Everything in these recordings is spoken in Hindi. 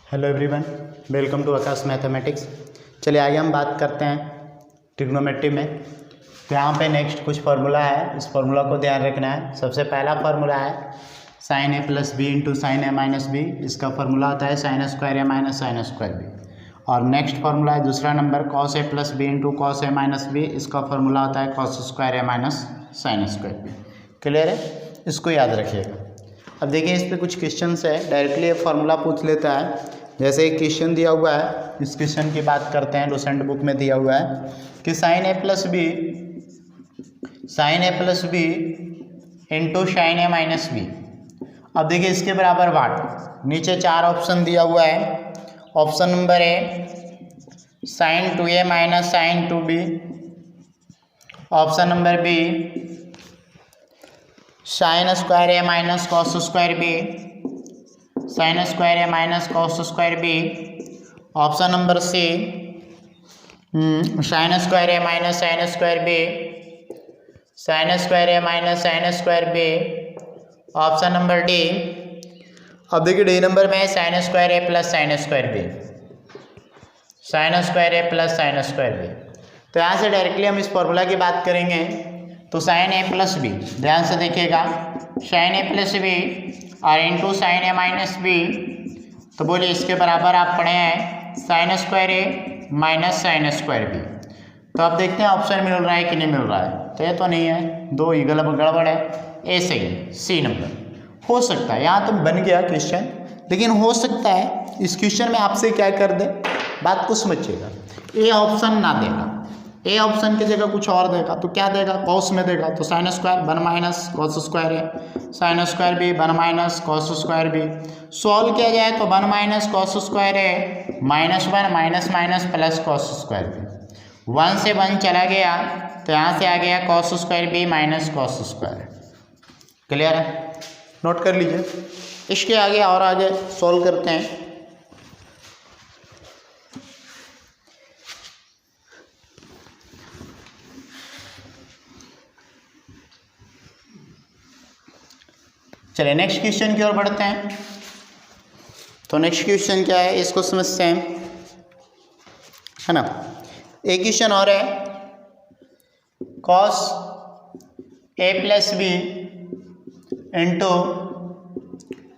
Hello everyone, welcome to Aakash mathematics. चलिए आगे हम बात करते हैं ट्रिग्नोमेट्री में। तो यहाँ पे नेक्स्ट कुछ फार्मूला है, इस फार्मूला को ध्यान रखना है। सबसे पहला फार्मूला है sine A plus B into sine A minus B. इसका फार्मूला होता है sine square A minus sine square B. और नेक्स्ट फार्मूला है दूसरा number cos A plus B into cos A minus B. इसका फार्मूला होता है cos square A minus sine square B. Clear है, इसको याद रखिएगा। अब देखिए इस पर कुछ क्वेश्चंस है, डायरेक्टली ये फार्मूला पूछ लेता है। जैसे एक क्वेश्चन दिया हुआ है, इस क्वेश्चन की बात करते हैं। डोसेंट बुक में दिया हुआ है कि sign A plus B into sine A minus B. अब देखिए इसके बराबर वाट। नीचे चार ऑप्शन दिया हुआ है। Option number A sine two A minus sine two B. Option number B sine square A minus cos square B. Sine square A minus cos square B. Option number C sine square A minus sine square B. Sine square A minus sine square B. Option number D. अब देखिए डी नंबर में sine square A plus sine square B. Sine square A plus sine square B. तो यहाँ से डायरेक्टली हम इस फॉर्मूला की बात करेंगे। तो साइन ए प्लस बी, ध्यान से देखिएगा, साइन ए प्लस बी और into sine A minus b. तो बोलिए इसके बराबर आप पढ़े हैं sign square A minus sine square B. तो अब देखते हैं ऑप्शन मिल रहा है कि नहीं मिल रहा है। तो ये तो नहीं है, दो ही गड़बड़ है। ए सही है, सी नंबर हो सकता है। यहाँ तो बन गया क्वेश्चन, लेकिन हो सकता है इस क्वेश्चन में आपसे क्या कर दे, बात को समझिएगा। ए ऑप्शन ना देगा, ए ऑप्शन की जगह कुछ और देगा। तो क्या देगा, कॉस में देगा। तो sine square one minus cos square है, sine square B one minus cos square B. Solve किया जाए तो वन माइनस कॉस स्क्वायर है minus one minus minus plus cos square B. One से वन चला गया तो यहाँ से आ गया cos square B minus cos square. Clear है, नोट कर लीजिए। इसके आगे और आगे सॉल्व करते हैं। चलिए नेक्स्ट क्वेश्चन की ओर बढ़ते हैं। तो नेक्स्ट क्वेश्चन क्या है, इसको समझते हैं, है ना। एक क्वेश्चन और है, cos A plus B into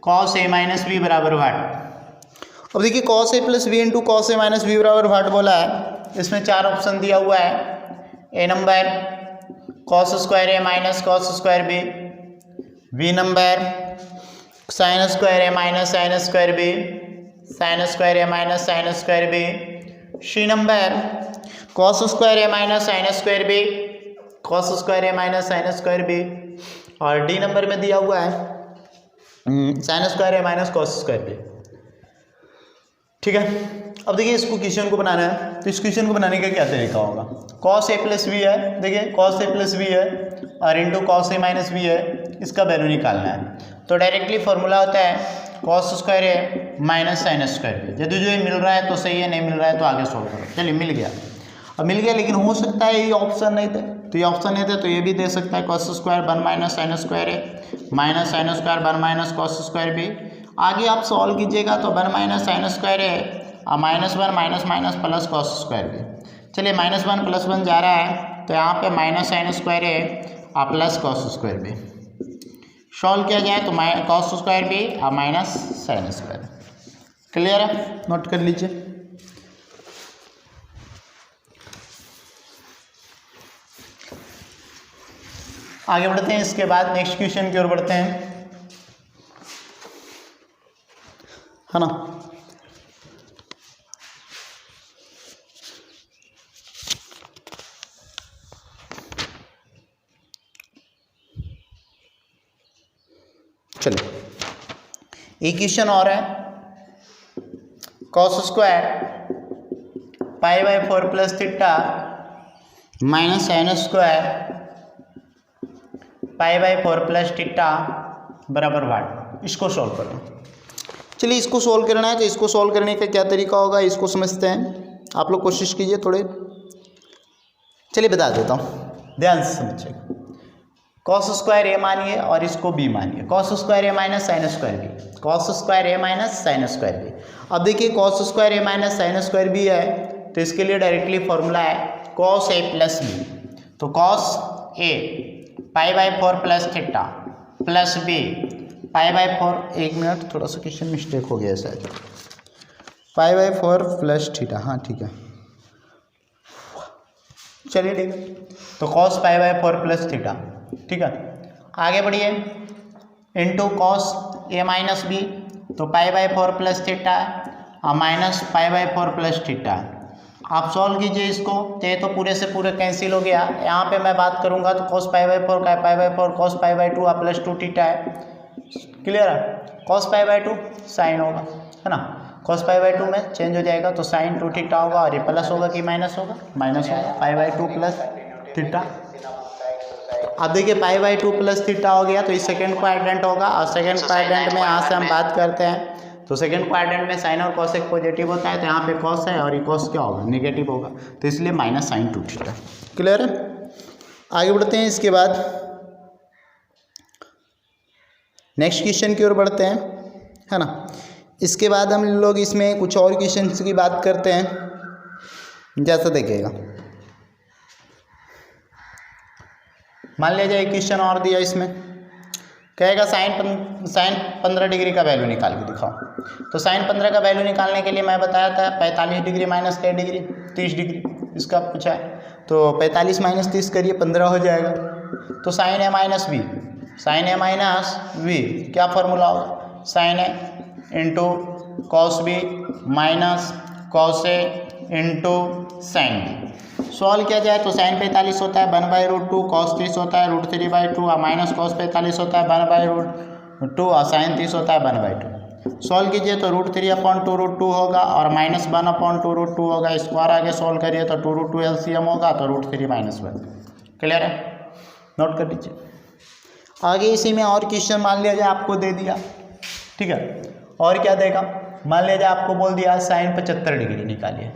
cos A minus B बराबर वाट। अब देखिए cos A plus B into cos A minus B बराबर वाट बोला है। इसमें चार ऑप्शन दिया हुआ है। A number cos square A minus cos square B. B number sine square A minus sine square B. Sine square A minus sine square B. C number cos square A minus sine square B. Cos square A minus sine square B. और डी नंबर में दिया हुआ है sine square A minus cos square B. ठीक है, अब देखिए इसको क्वेश्चन को बनाना है। तो इस क्वेश्चन को बनाने का क्या तरीका होगा, कॉस ए प्लस बी है। देखिए कॉस ए प्लस बी है और into cos A minus B है, इसका वैल्यू निकालना है। तो डायरेक्टली फॉर्मूला होता है cos square A minus sine square B. यदि जो ये मिल रहा है तो सही है, नहीं मिल रहा है तो आगे सॉल्व करो। चलिए मिल गया, अब मिल गया, लेकिन हो सकता है ये ऑप्शन नहीं थे। तो ये ऑप्शन नहीं थे तो ये भी दे सकता है cos square one minus sine square A minus sine square one minus cos square B. आगे आप सॉल्व कीजिएगा तो वन माइनस साइन स्क्वायर ए और minus one minus minus plus cos square B. चलिए माइनस वन प्लस वन जा रहा है तो यहाँ पे माइनस साइन स्क्वायर ए और plus cos square B. Solve किया जाए तो कॉस स्क्वायर बी और माइनस साइन स्क्वायर। क्लियर है, नोट कर लीजिए। आगे बढ़ते हैं, इसके बाद नेक्स्ट क्वेश्चन की ओर बढ़ते हैं, है ना। चलिए एक क्वेश्चन और है, cos square pi by 4 plus theta minus sine square pi by 4 plus theta बराबर वाट। इसको सॉल्व करो। चलिए इसको सॉल्व करना है, तो इसको सॉल्व करने का क्या तरीका होगा इसको समझते हैं। आप लोग कोशिश कीजिए थोड़े। चलिए बता देता हूँ, ध्यान से समझिएगा। कॉस स्क्वायर ए मानिए और इसको बी मानिए, cos square A minus sine square B, cos square A minus sine square B. अब देखिए cos square A minus sine square B है तो इसके लिए डायरेक्टली फॉर्मूला है कॉस ए प्लस बी। तो cos A π/4 plus theta plus B π/4, एक मिनट थोड़ा सा क्वेश्चन मिस्टेक हो गया शायद, π/4 प्लस थीटा, हाँ ठीक है चलिए ठीक है। तो कॉस π/4 प्लस थीटा, ठीक है आगे बढ़िए, into cos A minus b, तो π/4 प्लस थीटा और माइनस π/4 प्लस थीटा। आप सॉल्व कीजिए इसको, तो ये तो पूरे से पूरे कैंसिल हो गया। यहाँ पे मैं बात करूँगा तो cos π/4 का π/4 cos π/2 और प्लस 2 थीटा है, क्लियर है। cos π/2 साइन होगा, है ना, cos π/2 में चेंज हो जाएगा तो साइन 2 थीटा होगा, और ये प्लस होगा कि माइनस होगा, माइनस होगा, π/2 प्लस थीटा। अब देखिए π/2 प्लस थीटा हो गया तो ये सेकेंड क्वाड्रेंट होगा, और सेकेंड क्वाड्रेंट में यहाँ से हम बात करते हैं तो सेकेंड क्वाड्रेंट में साइन और कॉस एक पॉजिटिव होता है, तो यहाँ पे कॉस है और ये कॉस क्या होगा, नेगेटिव होगा, तो इसलिए माइनस साइन 2 थीटा, क्लियर है। आगे बढ़ते हैं, इसके बाद नेक्स्ट क्वेश्चन की ओर बढ़ते हैं, है ना। इसके बाद हम लोग इसमें कुछ और क्वेश्चन की बात करते हैं, जैसा देखिएगा, मान लीजिए एक क्वेश्चन और दिया, इसमें कहेगा साइन 15 डिग्री का वैल्यू निकाल के दिखाओ। तो साइन 15 का वैल्यू निकालने के लिए मैं बताया था 45 डिग्री माइनस 10 डिग्री 30 डिग्री, इसका पूछा है, तो 45 माइनस 30 करिए 15 हो जाएगा। तो sine A minus B, sine A minus B क्या फॉर्मूला होगा, sine A into cos B minus cos A into sine B. Solve किया जाए तो साइन 45 होता है 1/√2, कॉस 30 होता है √3/2, और माइनस कॉस 45 होता है 1/√2, और साइन 30 होता है 1/2। सॉल्व कीजिए तो √3/2√2 होगा, और माइनस 1/2√2 होगा, स्क्वायर आगे सॉल्व करिए तो 2√2 एलसीएम होगा, तो √3 - 1, क्लियर है, नोट कर लीजिए। आगे इसी में और क्वेश्चन मान लिया जाए आपको दे दिया, ठीक है, और क्या देगा, मान लिया जाए आपको बोल दिया साइन 75 डिग्री निकालिए।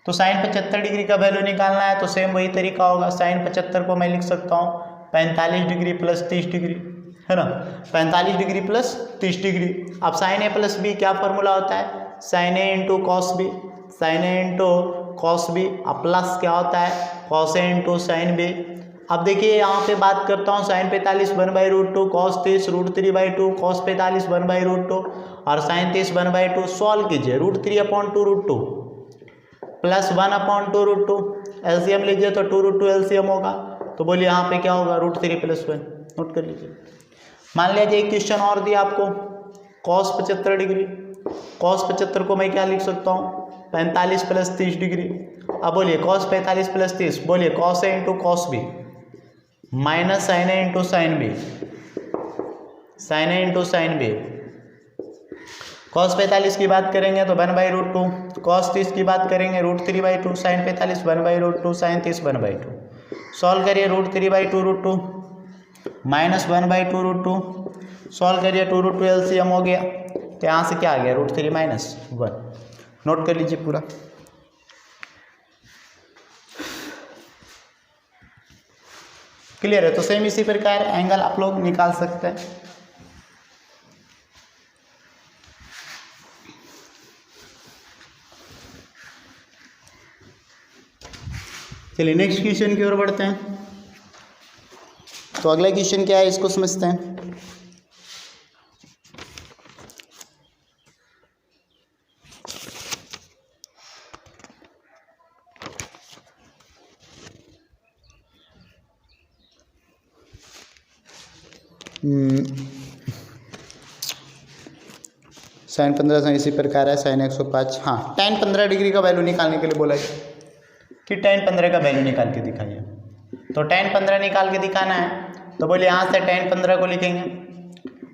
तो साइन 75 डिग्री का वैल्यू निकालना है तो सेम वही तरीका होगा, साइन 75 को मैं लिख सकता हूँ 45 डिग्री प्लस 30 डिग्री, है ना, 45 डिग्री प्लस 30 डिग्री। अब साइन ए प्लस बी क्या फॉर्मूला होता है, sine A into cos B, sine A into cos B, अब प्लस क्या होता है cos A into sine B. अब देखिए यहाँ पे बात करता हूँ साइन 45 1/√2, कॉस 30 √3/2, कॉस 45 1/√2 और साइन 30 1/2। सॉल्व कीजिए √3/2√2 प्लस 1/2√2, एलसीएम लीजिए तो 2√2 एलसीएम होगा, तो बोलिए यहाँ पे क्या होगा √3 + 1, नोट कर लीजिए। मान लीजिए एक क्वेश्चन और दिया आपको cos 75 डिग्री, cos 75 को मैं क्या लिख सकता हूँ 45 प्लस 30 डिग्री। अब बोलिए cos 45 प्लस 30, बोलिए cos A into cos B minus sine A into sine B, sine A into sine B. cos 45 की बात करेंगे तो 1/√2, cos 30 की बात करेंगे √3/2, साइन 45 1/√2, साइन 30 1/2। सॉल्व करिए √3/2√2 माइनस 1/2√2, सॉल्व करिए 2√2 एलसीएम हो गया, तो यहाँ से क्या आ गया √3 - 1, नोट कर लीजिए पूरा। क्लियर है, तो सेम इसी प्रकार एंगल आप लोग निकाल सकते हैं। चलिए नेक्स्ट क्वेश्चन की ओर बढ़ते हैं। तो अगला क्वेश्चन क्या है इसको समझते हैं। साइन 15 से इसी प्रकार है, साइन 105, हाँ tan 15 डिग्री का वैल्यू निकालने के लिए बोला है कि tan 15 का वैल्यू निकाल के दिखाइए। तो tan 15 निकाल के दिखाना है तो बोले यहाँ से tan 15 को लिखेंगे,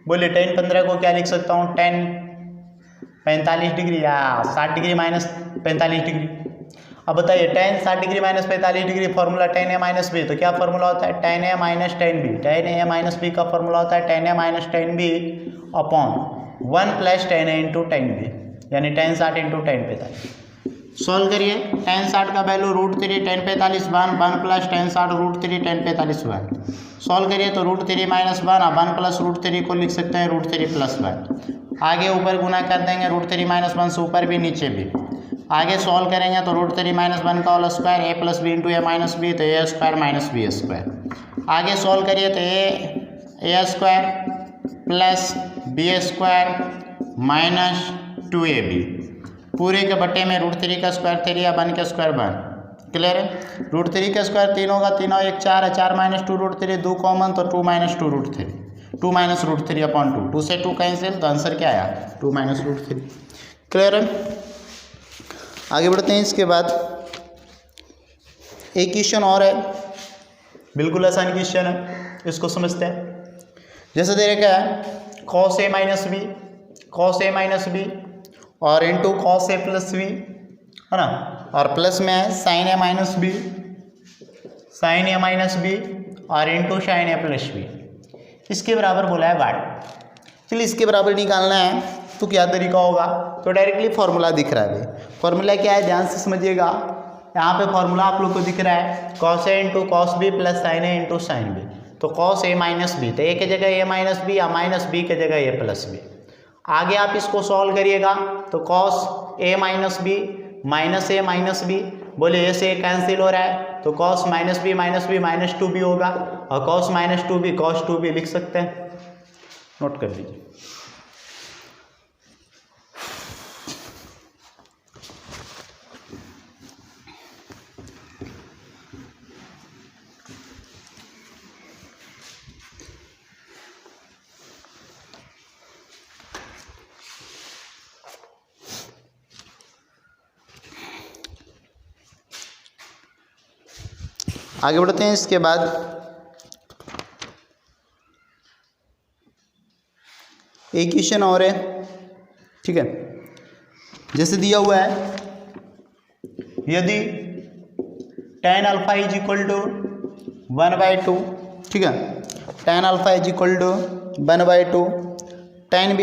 बोले tan 15 को क्या लिख सकता हूँ tan 45 डिग्री या 60 डिग्री माइनस 45 डिग्री। अब बताइए tan 60 degree minus 45 degree formula tan a minus b, तो क्या फॉर्मूला होता है tan a minus tan b, tan a minus b का फॉर्मूला होता है tan a minus tan b upon 1 plus tan a into tan b, यानी tan 60 इंटू tan 45, सॉल्व करिए। tan 60 का value √3 tan 45 1 plus tan 60 √3 tan 45 1। Solve करिए तो √3 - 1 प्लस √3 को लिख सकते हैं √3 + 1। आगे ऊपर गुना कर देंगे √3 - 1 से ऊपर भी नीचे भी। आगे सॉल्व करेंगे तो √3 - 1 का whole square a + b × a - b तो a² - b²। आगे सॉल्व करिए तो a² प्लस b² - 2ab पूरे के बट्टे में √3 का स्क्वायर 3 या 1 का स्क्वायर 1। क्लियर है। √3 का स्क्वायर 3 होगा, 3 और 1 4 है, 4 - 2 √3 2 कॉमन तो 2 - 2 √3 2 - √3/2 2 से 2 कैंसिल तो आंसर क्या आया 2 - √3। क्लियर है। आगे बढ़ते हैं। इसके बाद एक क्वेश्चन और है, बिल्कुल आसान क्वेश्चन है, इसको समझते हैं। जैसे दे रखा है cos a - b और इंटू cos a + b है ना, और प्लस में है sin a - b और इंटू sin a + b। इसके बराबर बोला है वाट। चलिए इसके बराबर निकालना है तो क्या तरीका होगा, तो डायरेक्टली फॉर्मूला दिख रहा है भाई। फॉर्मूला क्या है ध्यान से समझिएगा। यहाँ पे फॉर्मूला आप लोग को दिख रहा है cos a × cos b plus sin a × sin b। तो cos a - b तो a की जगह a - b या -b की जगह a + b। आगे आप इसको सॉल्व करिएगा तो cos a - b -a - b बोले a से कैंसिल हो रहा है तो cos -b -2b होगा और cos -2b cos 2b लिख सकते हैं। नोट कर लीजिए। आगे बढ़ते हैं। इसके बाद एक क्वेश्चन और है, ठीक है। जैसे दिया हुआ है यदि tan α = 1/2, ठीक है, tan α = 1/2, tan β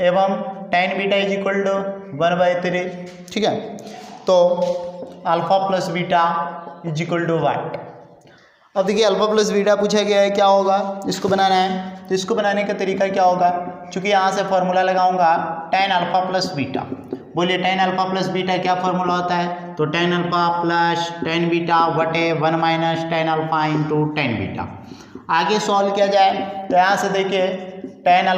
एवं tan β = 1/3, ठीक है। तो अल्फा प्लस बीटा = वाट। अब देखिए अल्फा प्लस बीटा पूछा गया है, क्या होगा इसको बनाना है। तो इसको बनाने का तरीका क्या होगा, चूंकि यहाँ से फॉर्मूला लगाऊंगा tan α + बीटा। बोलिए tan α + बीटा क्या फॉर्मूला होता है, तो tan α + tan β बटे 1 - tan α × tan बीटा। आगे सॉल्व किया जाए तो यहाँ से देखिए tan α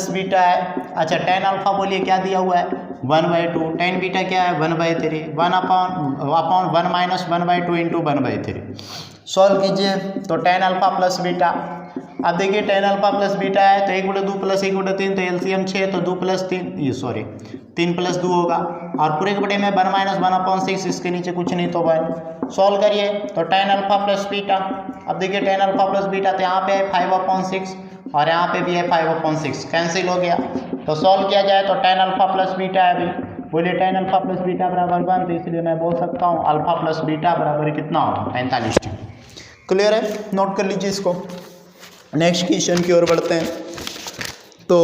+ बीटा है, अच्छा tan α बोलिए क्या दिया हुआ है 1/2, tan बीटा क्या है 1/3, 1/1 - 1/2 × 1/3। सॉल्व कीजिए तो tan α + बीटा। अब देखिए tan α + बीटा है तो 1/2 + 1/3 तो एलसीएम 6 तो 2 + 3 3 + 2 होगा और पूरे के बड़े में 1 - 1/6, इसके नीचे कुछ नहीं तो 1। सॉल्व करिए तो tan α + बीटा। अब देखिए tan α + बीटा तो यहाँ पे है 5/6 और यहाँ पे भी है 5/6, कैंसिल हो गया। तो सॉल्व किया जाए तो tan α + बीटा है अभी। बोलिए tan α + बीटा बराबर 1, तो इसलिए मैं बोल सकता हूँ अल्फा प्लस बीटा बराबर कितना होगा 45 डिग्री। क्लियर है, नोट कर लीजिए इसको। नेक्स्ट क्वेश्चन की ओर बढ़ते हैं। तो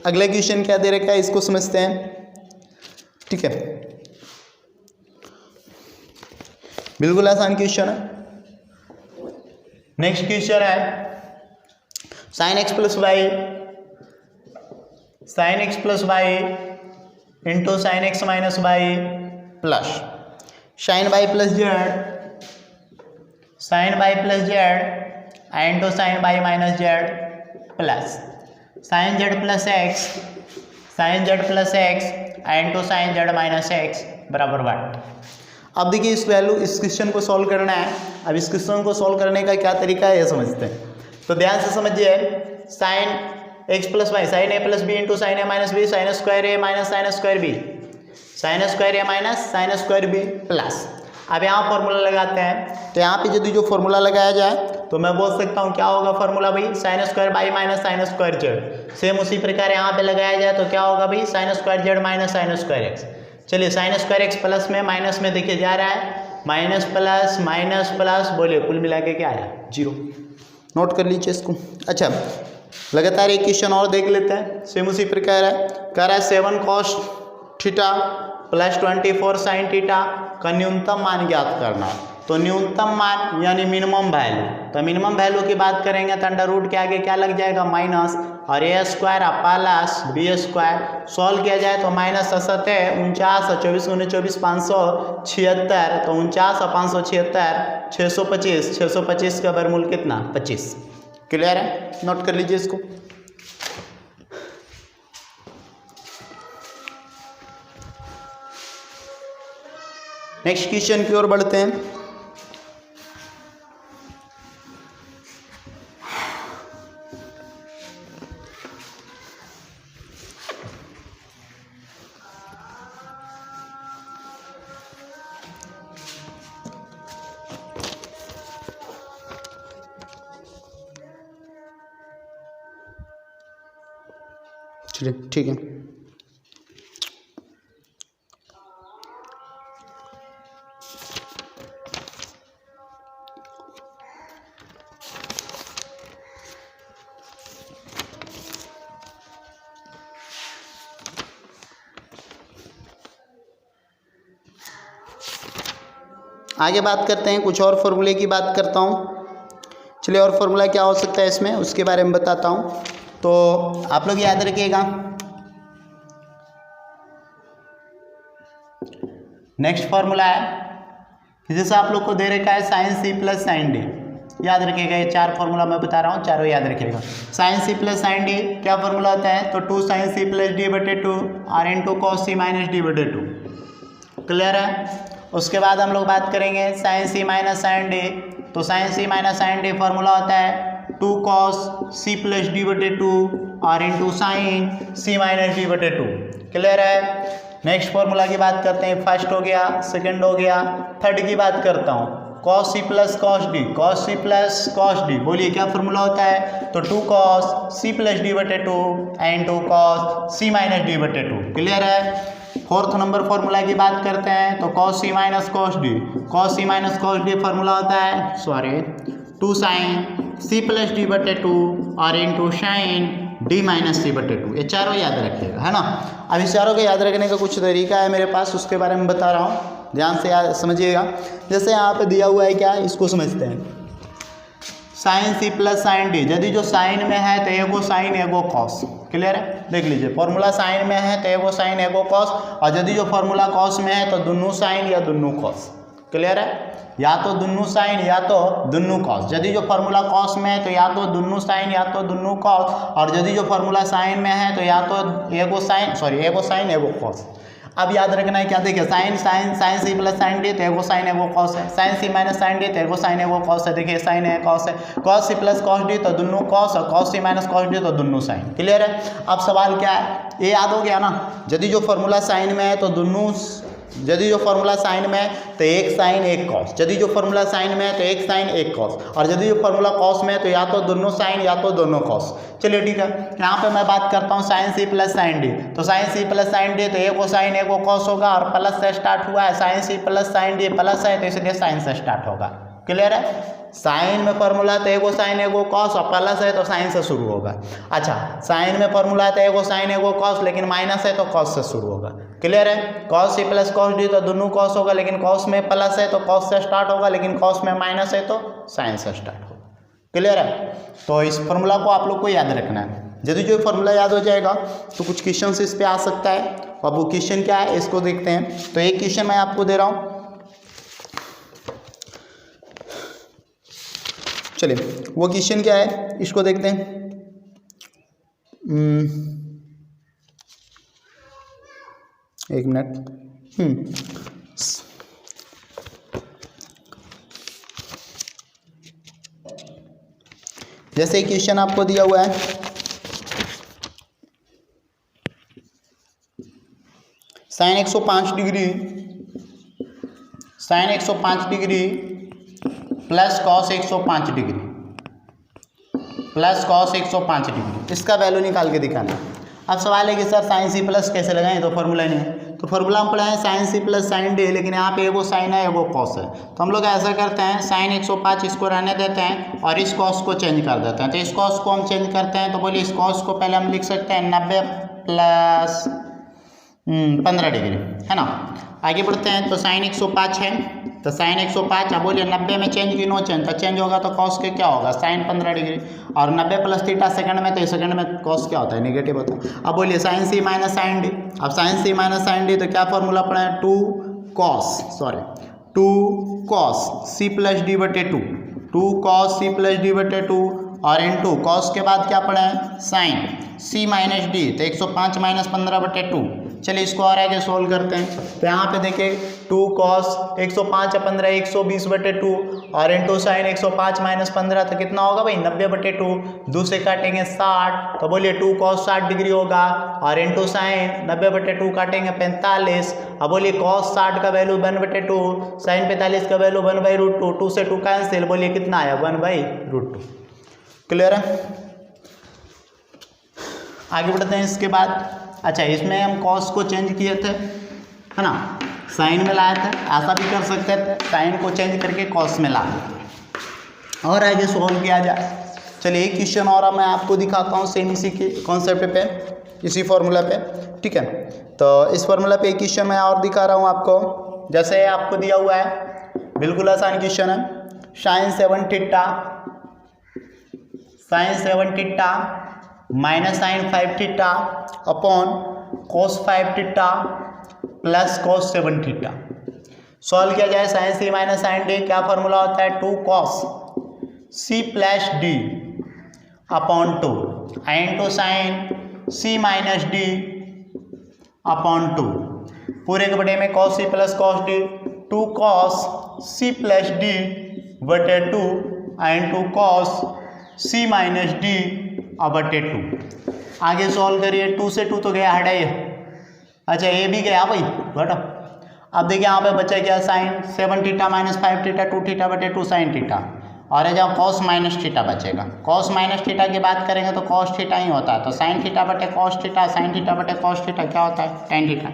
अगला क्वेश्चन क्या दे रखा है इसको समझते हैं, ठीक है। बिल्कुल आसान क्वेश्चन है। नेक्स्ट क्वेश्चन है sin x + y into sin x - y plus sin y + z into sin y - z plus sin z + x into sin z - x बराबर 1। अब देखिए इस क्वेश्चन को सॉल्व करना है। अब इस क्वेश्चन को सॉल्व करने का क्या तरीका है ये समझते हैं। तो ध्यान से समझिए sin x + y sin a + b into sin a - b sin square a - sin square b sin square b plus. अब यहाँ फॉर्मूला लगाते हैं तो यहाँ पे यदि जो फॉर्मूला लगाया जाए तो मैं बोल सकता हूँ क्या होगा फॉर्मूला भाई sin square y - sin square z। Same उसी प्रकार यहाँ पे लगाया जाए तो क्या होगा भाई sin square z - sin square x। चलिए sin स्क्वायर x प्लस में माइनस में देखिए जा रहा है माइनस प्लस बोलिए कुल मिला के क्या आया 0। नोट कर लीजिए इसको। अच्छा लगातार एक क्वेश्चन और देख लेते हैं, सेम उसी प्रकार है। कह रहा है 7 cos theta plus 24 sine theta का न्यूनतम मान ज्ञात करना है। तो न्यूनतम मान यानी मिनिमम वैल्यू, तो मिनिमम वैल्यू की बात करेंगे तो अंडर रूट के आगे क्या लग जाएगा माइनस और A square plus B square. Solve किया जाए तो माइनस 47 49 और 24 गुने 24 576, तो 49 और 576 625, 625 का वर्गमूल कितना 25। क्लियर है, नोट कर लीजिए इसको। नेक्स्ट क्वेश्चन की ओर बढ़ते हैं। चलिए ठीक है। आगे बात करते हैं, कुछ और फॉर्मूले की बात करता हूँ। चलिए, और फॉर्मूला क्या हो सकता है इसमें उसके बारे में बताता हूँ। तो आप लोग याद रखिएगा, नेक्स्ट फॉर्मूला है जैसे आप लोग को दे रखा है साइन सी प्लस साइन डी। याद रखिएगा, ये 4 फॉर्मूला मैं बता रहा हूँ, चारों याद रखिएगा। साइन सी प्लस साइन डी क्या फॉर्मूला होता है, तो 2 sin c प्लस डी बटे 2 और into cos c minus D बटे 2। क्लियर है। उसके बाद हम लोग बात करेंगे साइन सी माइनस साइन डी। तो साइन सी माइनस साइन डी फॉर्मूला होता है 2 cos c प्लस डी बटे 2 और into sine c minus D बटे 2। क्लियर है। नेक्स्ट फॉर्मूला की बात करते हैं, फर्स्ट हो गया, सेकंड हो गया, थर्ड की बात करता हूँ, cos c plus cos d, cos c plus cos d। बोलिए क्या फॉर्मूला होता है, तो 2 cos c प्लस डी बटे 2 and 2 cos c minus D बटे 2। क्लियर है। फोर्थ नंबर फॉर्मूला की बात करते हैं, तो cos c minus cos d, cos c minus cos d formula होता है 2 sin c प्लस डी बटे 2 और इंटू साइन d माइनस सी बटे 2। ये चारों याद रखिएगा, है ना। अब इस चारों को याद रखने का कुछ तरीका है मेरे पास, उसके बारे में बता रहा हूँ, ध्यान से याद समझिएगा। जैसे यहाँ पे दिया हुआ है क्या, इसको समझते हैं। साइन सी प्लस साइन डी, यदि जो साइन में है तो एगो साइन एगो कॉस। क्लियर है, देख लीजिए, फॉर्मूला साइन में है तो एगो साइन एगो कॉस, और यदि जो फॉर्मूला कॉस में है तो दोनों साइन या दोनों कॉस। क्लियर है, या तो दोनों साइन या तो दोनों कॉस। यदि जो फॉर्मूला कॉस में है तो या तो दोनों साइन या तो दोनों कॉस, और यदि जो फॉर्मूला साइन में है तो या तो एगो साइन एगो कॉस। अब याद रखना है क्या, देखिए साइन सी प्लस साइन डी तो एगो साइन एगो कॉस है, साइन सी माइनस साइन डी तो एगो साइन एगो कॉस है। देखिए साइन है कॉस है, कॉस सी प्लस कॉस डी तो दोनों कॉस, और कॉस सी माइनस कॉस डी तो दोनों साइन। क्लियर है। अब सवाल क्या है, ये याद हो गया ना, यदि जो फॉर्मूला साइन में है तो दोनों, यदि जो फॉर्मूला साइन में है तो एक साइन एक कॉस, यदि जो फॉर्मूला साइन में है तो एक साइन एक कॉस, और यदि जो फॉर्मूला कॉस में है तो या तो दोनों साइन या तो दोनों कॉस। चलिए ठीक है, यहाँ पे मैं बात करता हूँ साइन सी प्लस साइन डी। तो साइन सी प्लस साइन डी तो एगो साइन एगो कॉस होगा, और प्लस से स्टार्ट हुआ है, साइन सी प्लस साइन डी प्लस है तो इसलिए साइन से स्टार्ट होगा। क्लियर है। साइन में फॉर्मूला तो एगो साइन एगो कॉस, और प्लस है तो साइन से शुरू होगा। अच्छा, साइन में फॉर्मूला तो एगो साइन एगो कॉस, लेकिन माइनस है तो कॉस से शुरू होगा। क्लियर है। कॉस सी प्लस कॉस डी तो दोनों कॉस होगा, लेकिन कॉस में प्लस है तो कॉस से स्टार्ट होगा, लेकिन कॉस में माइनस है तो साइन से स्टार्ट होगा। क्लियर है। तो इस फॉर्मूला को आप लोग को याद रखना है। यदि जो फॉर्मूला याद हो जाएगा तो कुछ क्वेश्चन इस पे आ सकता है। अब वो क्वेश्चन क्या है इसको देखते हैं। तो एक क्वेश्चन मैं आपको दे रहा हूँ, चलिए वो क्वेश्चन क्या है इसको देखते हैं। एक मिनट। जैसे क्वेश्चन आपको दिया हुआ है, sine 105 degree plus cos 105 degree plus cos 105 degree, इसका वैल्यू निकाल के दिखाना। अब सवाल है कि सर साइन सी प्लस कैसे लगाएं, तो फॉर्मूला नहीं है। तो फॉर्मूला हम पढ़ाएं साइन सी प्लस साइन डी, लेकिन यहाँ पे एगो साइन है एगो कॉस है। तो हम लोग ऐसा करते हैं, साइन 105 इसको रहने देते हैं और इस कॉस को चेंज कर देते हैं। तो इस कॉस को हम चेंज करते हैं, तो बोलिए इस कॉस को पहले हम लिख सकते हैं 90 प्लस 15 डिग्री है ना। आगे बढ़ते हैं तो साइन 105 है, तो साइन 105 अब बोलिए 90 में चेंज की नो चेंज, तो चेंज होगा तो कॉस के क्या होगा साइन 15 डिग्री, और 90 प्लस थीटा सेकंड में, तो सेकंड में कॉस क्या होता है नेगेटिव होता है। अब बोलिए साइन सी माइनस साइन डी, अब साइन सी माइनस साइन डी तो क्या फॉर्मूला पढ़ा है 2 कॉस सी प्लस डी बटे 2 कॉस सी प्लस डी बटे 2 और इनटू कॉस के बाद क्या पढ़ा है साइन सी माइनस डी, तो 105 माइनस 15 बटे 2। चलिए इसको और आगे सोल्व करते हैं, तो यहाँ पे देखिए 2 कॉस 105 या 15 120 बटे 2 और इनटू साइन 105 माइनस 15 तो कितना होगा भाई 90 बटे 2, 2 से काटेंगे 60, तो बोलिए 2 कॉस 60 डिग्री होगा और इनटू साइन 90 बटे 2 काटेंगे 45। अब बोलिए कॉस 60 का वैल्यू 1 बटे 2, साइन 45 का वैल्यू 1/√2, 2 से 2 कैंसिल, बोलिए कितना आया 1/√2। क्लियर है। आगे बढ़ते हैं इसके बाद। अच्छा इसमें हम कॉस को चेंज किए थे है ना, साइन में लाए थे, ऐसा भी कर सकते थे साइन को चेंज करके कॉस में ला और आगे सोल्व किया जाए। चलिए एक क्वेश्चन और मैं आपको दिखाता हूँ सेम इसी के कॉन्सेप्ट पे, इसी फॉर्मूला पे, ठीक है। तो इस फॉर्मूला पे एक क्वेश्चन मैं और दिखा रहा हूँ आपको, जैसे आपको दिया हुआ है बिल्कुल आसान क्वेश्चन है, sine 7 theta minus sine 5 theta upon cos 5 theta plus cos 7 theta. Solve किया जाए साइन सी माइनस साइन डी, क्या फॉर्मूला होता है 2 कॉस सी plus D upon 2 into sine सी माइनस डी अपॉन 2 पूरे के बटे में कॉस सी प्लस कॉस डी, 2 कॉस सी प्लस डी बटे 2 इनटू कॉस सी माइनस डी बटे 2। आगे सॉल्व करिए, 2 से 2 तो गया हटाइए, अच्छा ये भी गया भाई बटा। अब देखिए यहाँ पे बचा क्या sine 7 theta minus 5 theta 2 theta बटे 2 साइन थीटा, और ये जब कॉस माइनस थीटा बचेगा, कॉस माइनस थीटा की बात करेंगे तो कॉस थीटा ही होता है, तो साइन थीटा बटे कॉस थीटा, साइन थीटा बटे कॉस थीटा क्या होता है टेन थीटा।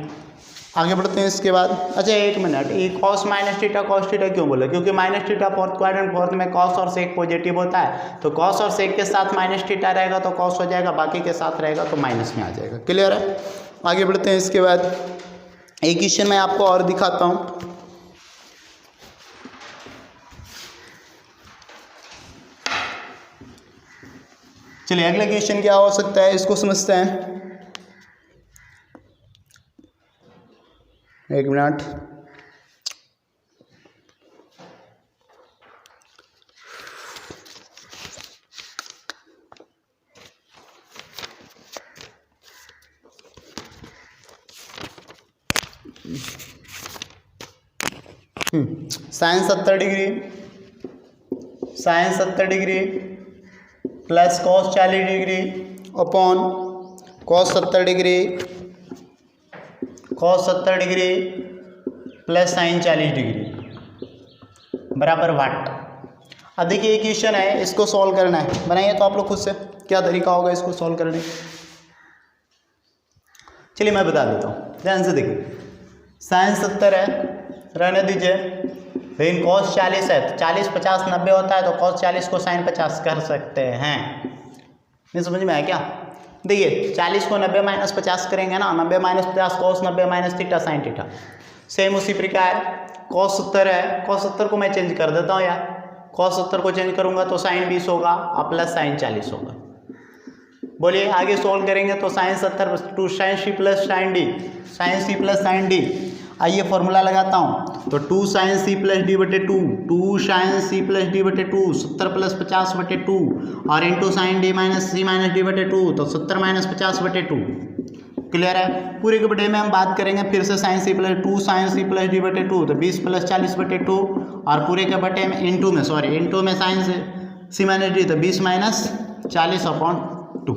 आगे बढ़ते हैं इसके बाद। अच्छा एक मिनट, ये cos minus theta cos theta क्यों बोला, क्योंकि minus theta fourth quadrant fourth में कॉस और सेक पॉजिटिव होता है, तो कॉस और सेक के साथ माइनस थीटा रहेगा तो कॉस हो जाएगा, बाकी के साथ रहेगा तो माइनस में आ जाएगा। क्लियर है। आगे बढ़ते हैं इसके बाद। एक क्वेश्चन मैं आपको और दिखाता हूँ, चलिए अगला क्वेश्चन क्या हो सकता है इसको समझते हैं। एक minute, sine 70 degree plus cos 40 degree upon cos 70 degree plus sine 40 degree बराबर वाट। अब देखिए ये क्वेश्चन है, इसको सॉल्व करना है, बनाइए तो आप लोग खुद से क्या तरीका होगा इसको सॉल्व करने। चलिए मैं बता देता हूँ, ध्यान से देखिए। साइन 70 है, रहने दीजिए, लेकिन कॉस 40 है, तो 40 50 90 होता है, तो कॉस 40 को साइन 50 कर सकते हैं। नहीं समझ में आया क्या? देखिए 40 को 90 माइनस 50 करेंगे ना, 90 minus 50 cos 90 minus theta sine theta. Same उसी प्रकार कॉस 70 है, कॉस 70 को मैं चेंज कर देता हूँ यार, कॉस 70 को चेंज करूँगा तो साइन 20 होगा और प्लस साइन 40 होगा। बोलिए आगे सोल्व करेंगे तो sine 70 to sine C plus sine d, sine C plus sine d. आइए फॉर्मूला लगाता हूँ, तो 2 साइन सी प्लस डी बटे 2 साइन सी प्लस डी बटे 2 70 प्लस 50 बटे 2 और इंटू साइन डी माइनस सी माइनस डी बटे 2 तो 70 माइनस 50 बटे 2। क्लियर है। पूरे के बटे में हम बात करेंगे फिर से साइन सी प्लस 2 साइन सी प्लस डी बटे 2 तो 20 प्लस 40 बटे 2 और पूरे के बटे में इंटू में साइन से सी माइनस डी तो 20 माइनस 40 अपॉन 2।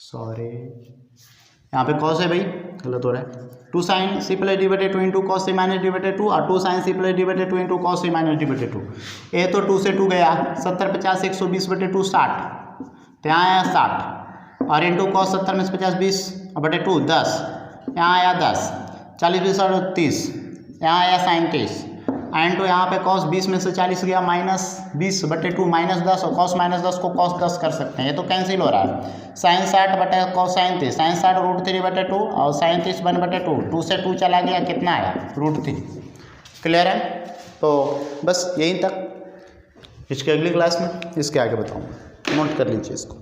सॉरी यहाँ पे कॉस है भाई, गलत हो रहा है। 2 साइन सी प्लस डी बटे 2 इंटू कॉस सी माइनस डी बटे 2 और 2 साइन सी प्लस डी बटे 2 इंटू कॉस सी माइनस डी बटे 2। ए तो 2 से 2 गया, 70 50 120 बटे 2 60, तो यहाँ आया 60 और इंटू कॉस 70 में 50 20 बटे 2 10, यहाँ आया 10, 40 20 और 30, यहाँ आया साइन 30 एंड तो यहाँ पे कॉस 20 में से 40 गया -20/2 -10 और कॉस -10 को कॉस 10 कर सकते हैं, ये तो कैंसिल हो रहा है। साइन 60 बटे कॉस साइन 30, साइन 60 √3/2 और साइन 30 1/2, 2 से 2 चला गया, कितना आया √3। क्लियर है? तो बस यहीं तक, इसके अगली क्लास में इसके आगे बताऊँगा, नोट कर लीजिए इसको।